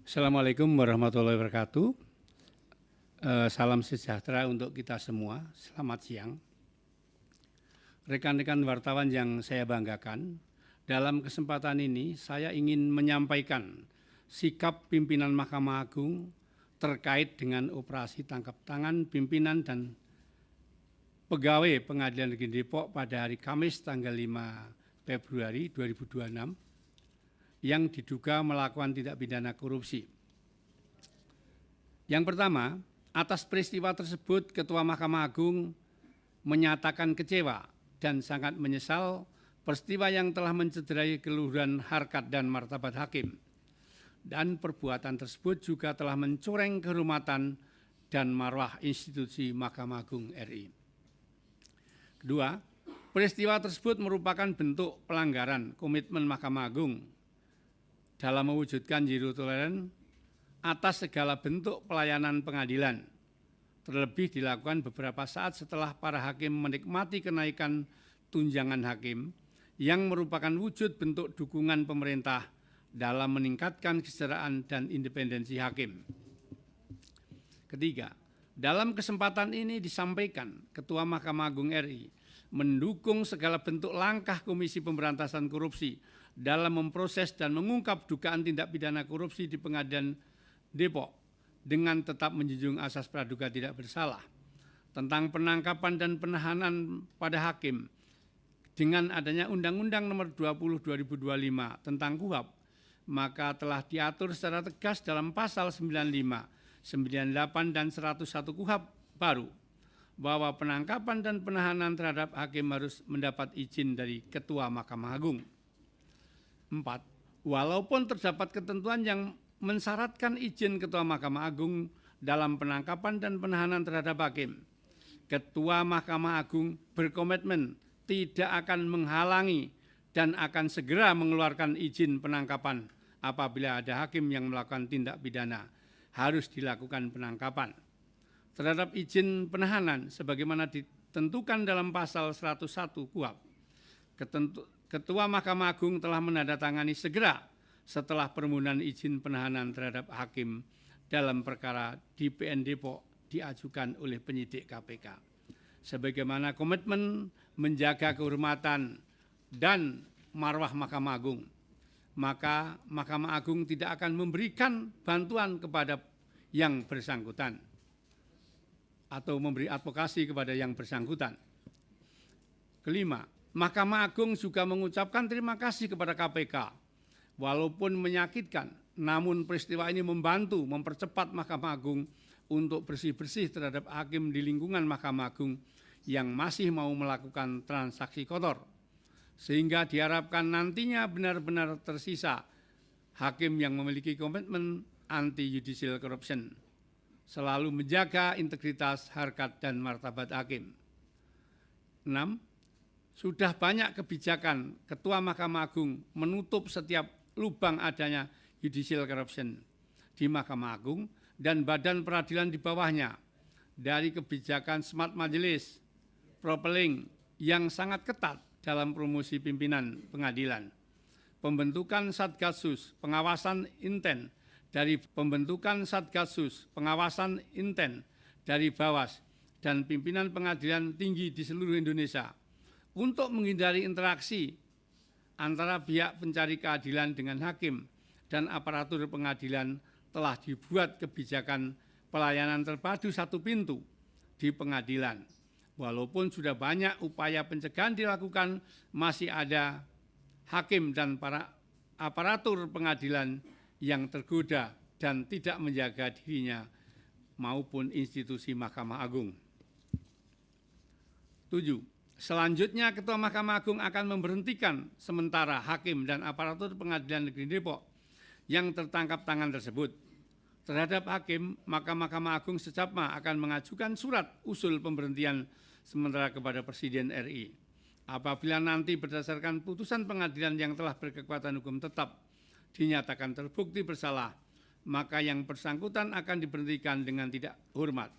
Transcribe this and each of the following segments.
Assalamualaikum warahmatullahi wabarakatuh. Salam sejahtera untuk kita semua. Selamat siang. Rekan-rekan wartawan yang saya banggakan, dalam kesempatan ini saya ingin menyampaikan sikap pimpinan Mahkamah Agung terkait dengan operasi tangkap tangan pimpinan dan pegawai Pengadilan Negeri Depok pada hari Kamis tanggal 5 Februari 2026 yang diduga melakukan tindak pidana korupsi. Yang pertama, atas peristiwa tersebut Ketua Mahkamah Agung menyatakan kecewa dan sangat menyesal peristiwa yang telah mencederai keluhuran harkat dan martabat hakim. Dan perbuatan tersebut juga telah mencoreng kehormatan dan marwah institusi Mahkamah Agung RI. Kedua, peristiwa tersebut merupakan bentuk pelanggaran komitmen Mahkamah Agung dalam mewujudkan zero tolerance atas segala bentuk pelayanan pengadilan, terlebih dilakukan beberapa saat setelah para hakim menikmati kenaikan tunjangan hakim yang merupakan wujud bentuk dukungan pemerintah dalam meningkatkan kesejahteraan dan independensi hakim. Ketiga, dalam kesempatan ini disampaikan Ketua Mahkamah Agung RI mendukung segala bentuk langkah Komisi Pemberantasan Korupsi dalam memproses dan mengungkap dugaan tindak pidana korupsi di Pengadilan Depok dengan tetap menjunjung asas praduga tidak bersalah tentang penangkapan dan penahanan pada hakim dengan adanya Undang-Undang Nomor 20 2025 tentang KUHP, maka telah diatur secara tegas dalam pasal 95, 98 dan 101 KUHP baru bahwa penangkapan dan penahanan terhadap hakim harus mendapat izin dari Ketua Mahkamah Agung. 4. Walaupun terdapat ketentuan yang mensyaratkan izin Ketua Mahkamah Agung dalam penangkapan dan penahanan terhadap hakim, Ketua Mahkamah Agung berkomitmen tidak akan menghalangi dan akan segera mengeluarkan izin penangkapan apabila ada hakim yang melakukan tindak pidana, harus dilakukan penangkapan. Terhadap izin penahanan sebagaimana ditentukan dalam pasal 101 KUHP, Ketua Mahkamah Agung telah menandatangani segera setelah permohonan izin penahanan terhadap hakim dalam perkara di PN Depok diajukan oleh penyidik KPK. Sebagaimana komitmen menjaga kehormatan dan marwah Mahkamah Agung, maka Mahkamah Agung tidak akan memberikan bantuan kepada yang bersangkutan atau memberi advokasi kepada yang bersangkutan. Kelima, Mahkamah Agung juga mengucapkan terima kasih kepada KPK. Walaupun menyakitkan, namun peristiwa ini membantu mempercepat Mahkamah Agung untuk bersih-bersih terhadap hakim di lingkungan Mahkamah Agung yang masih mau melakukan transaksi kotor. Sehingga diharapkan nantinya benar-benar tersisa hakim yang memiliki komitmen anti-judicial corruption, selalu menjaga integritas, harkat, dan martabat hakim. 6. Sudah banyak kebijakan Ketua Mahkamah Agung menutup setiap lubang adanya judicial corruption di Mahkamah Agung dan badan peradilan di bawahnya, dari kebijakan smart majelis, profiling yang sangat ketat dalam promosi pimpinan pengadilan, pembentukan Satgasus pengawasan inten dari dari Bawas dan pimpinan pengadilan tinggi di seluruh Indonesia. Untuk menghindari interaksi antara pihak pencari keadilan dengan hakim dan aparatur pengadilan, telah dibuat kebijakan pelayanan terpadu satu pintu di pengadilan. Walaupun sudah banyak upaya pencegahan dilakukan, masih ada hakim dan para aparatur pengadilan yang tergoda dan tidak menjaga dirinya maupun institusi Mahkamah Agung. 7. Selanjutnya, Ketua Mahkamah Agung akan memberhentikan sementara hakim dan aparatur Pengadilan Negeri Depok yang tertangkap tangan tersebut. Terhadap hakim, maka Mahkamah Agung secapma akan mengajukan surat usul pemberhentian sementara kepada Presiden RI. Apabila nanti berdasarkan putusan pengadilan yang telah berkekuatan hukum tetap dinyatakan terbukti bersalah, maka yang bersangkutan akan diberhentikan dengan tidak hormat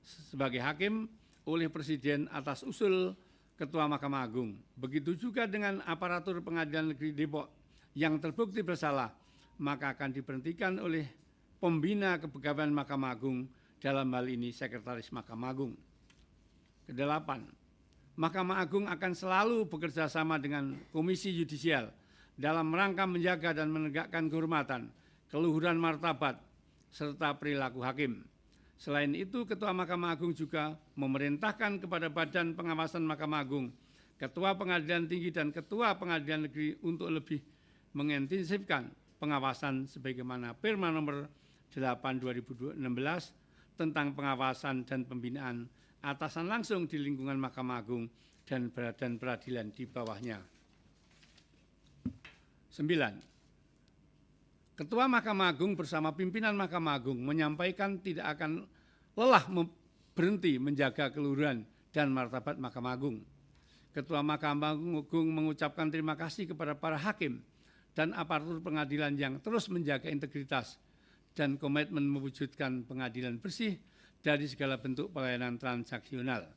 sebagai hakim oleh Presiden atas usul Ketua Mahkamah Agung. Begitu juga dengan aparatur Pengadilan Negeri Depok yang terbukti bersalah, maka akan diberhentikan oleh pembina kepegawaian Mahkamah Agung, dalam hal ini Sekretaris Mahkamah Agung. Kedelapan, Mahkamah Agung akan selalu bekerja sama dengan Komisi Yudisial dalam rangka menjaga dan menegakkan kehormatan, keluhuran martabat, serta perilaku hakim. Selain itu, Ketua Mahkamah Agung juga memerintahkan kepada Badan Pengawasan Mahkamah Agung, Ketua Pengadilan Tinggi dan Ketua Pengadilan Negeri untuk lebih mengintensifkan pengawasan sebagaimana Perma nomor 8/2016 tentang pengawasan dan pembinaan atasan langsung di lingkungan Mahkamah Agung dan badan peradilan di bawahnya. 9. Ketua Mahkamah Agung bersama pimpinan Mahkamah Agung menyampaikan tidak akan lelah berhenti menjaga keluhuran dan martabat Mahkamah Agung. Ketua Mahkamah Agung mengucapkan terima kasih kepada para hakim dan aparatur pengadilan yang terus menjaga integritas dan komitmen mewujudkan pengadilan bersih dari segala bentuk pelayanan transaksional.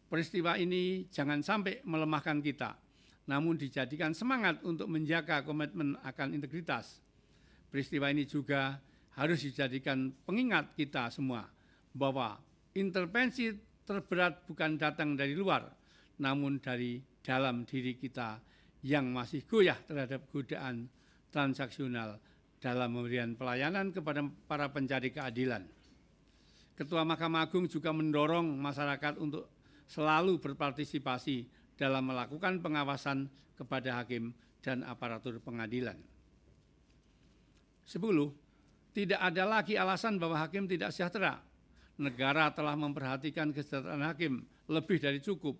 Peristiwa ini jangan sampai melemahkan kita, namun dijadikan semangat untuk menjaga komitmen akan integritas. Peristiwa ini juga harus dijadikan pengingat kita semua bahwa intervensi terberat bukan datang dari luar, namun dari dalam diri kita yang masih goyah terhadap godaan transaksional dalam memberikan pelayanan kepada para pencari keadilan. Ketua Mahkamah Agung juga mendorong masyarakat untuk selalu berpartisipasi dalam melakukan pengawasan kepada hakim dan aparatur pengadilan. 10. Tidak ada lagi alasan bahwa hakim tidak sejahtera. Negara telah memperhatikan kesejahteraan hakim lebih dari cukup.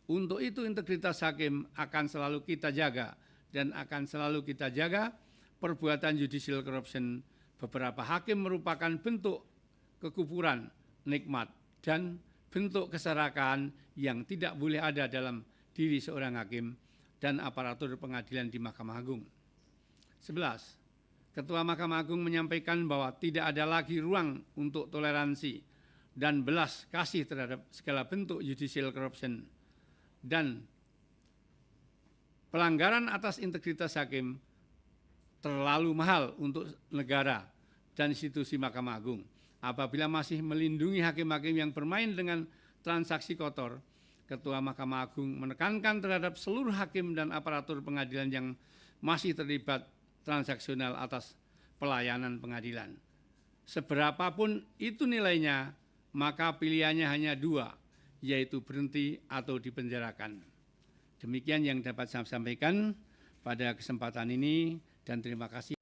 Untuk itu integritas hakim akan selalu kita jaga dan akan selalu kita jaga perbuatan judicial corruption. Beberapa hakim merupakan bentuk kekufuran, nikmat, dan bentuk keserakaan yang tidak boleh ada dalam diri seorang hakim dan aparatur pengadilan di Mahkamah Agung. 11. Ketua Mahkamah Agung menyampaikan bahwa tidak ada lagi ruang untuk toleransi dan belas kasih terhadap segala bentuk judicial corruption dan pelanggaran atas integritas hakim terlalu mahal untuk negara dan institusi Mahkamah Agung. Apabila masih melindungi hakim-hakim yang bermain dengan transaksi kotor, Ketua Mahkamah Agung menekankan terhadap seluruh hakim dan aparatur pengadilan yang masih terlibat transaksional atas pelayanan pengadilan. Seberapapun itu nilainya, maka pilihannya hanya dua, yaitu berhenti atau dipenjarakan. Demikian yang dapat saya sampaikan pada kesempatan ini dan terima kasih.